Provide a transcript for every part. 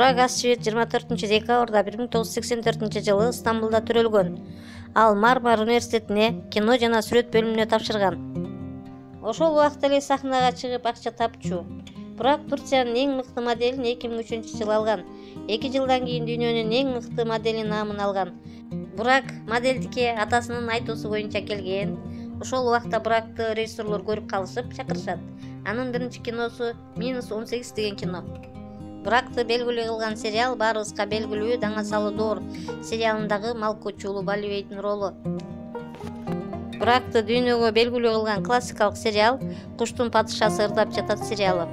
Бурак Азчыбек 24 декабрда 1984 жылы Стамбулда төрөлгөн. Ал Мармар университетине кино жана сүрөт бөлүмүнө тапшырган. Ошол убакта эле сахнага чыгып акча тапчу. Бурак Турциянын эң мыкты моделин 2003 жылы алган. 2 жылдан кийин дүйнөнүн эң мыкты модели наамын алган. Бурак модельдикке атасынын айтуусу боюнча келген. Ошол убакта Буракты режиссерлор көрүп калышып чакырышат. Анын биринчи киносу -18 деген кино. Буракты белгилүү кылган сериал баарыбызга белгилүү Даңа салуу доор сериалындагы Малкочу Улубалыбейдин ролу. Буракты дүйнөгө белгилүү кылган классикалык сериал Куштун падышасы ырдап жатат сериалы.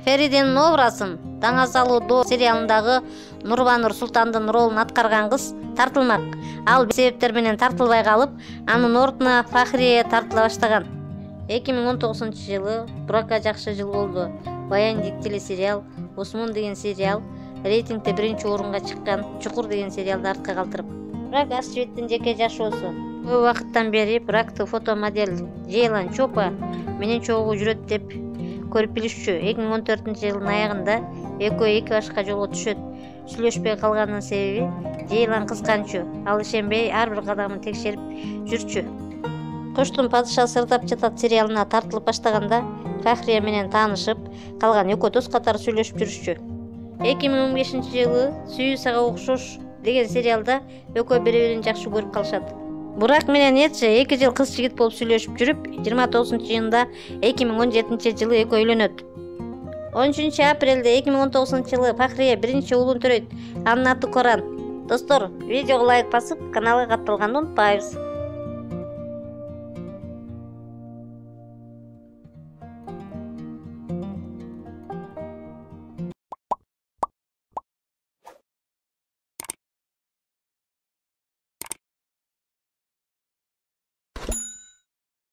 Фериденин образын Даңа салуу доор сериалындагы Нурбанур Султандын ролун аткарган кыз тартылмак. Ал себептер менен тартылбай калып, анын ордуна Фахрие тартыла баштаган. 2019 жылы Буракка жакшы жыл болду. Баяндик телесериал, Осмон деген сериал рейтингде биринчи орунга чыккан, Чукур деген сериалды артка калтырып. Бурак Азчыбектин жеке жашоосу. Көп убакыттан бери Буракты фотомодель Жейлан Чопа менен чогуу жүрөт деп көрүп билишчү. 2014 жылдын аягында экөө 2 башка жолго түшөт. Сүйлөшпөй калганынын себеби Жейлан кызганчу. Ал ишенбей ар бир кадамын текшерип жүрчү. Куштун падышасы ырдап жатат сериалына тартылып баштаганда Фахрия менен таанышып, калган экөө дос катары сүйлөшүп жүрүшчү. 2015 жылы Сүйүү сага окшош деген сериалда экөө бири-бирин жакшы көрүп калышат. Бурак менен Эче 2 жыл кыз жигит болуп сүйлөшүп жүрүп, 29-жыйында 2017 жылы экөө үйлөнөт. 13 апрелде 2019 жылы Фахрия биринчи уулун төрөйт. Анын аты Коран. Достор, видеого лайк басып, каналга катталганды унутпайбыз.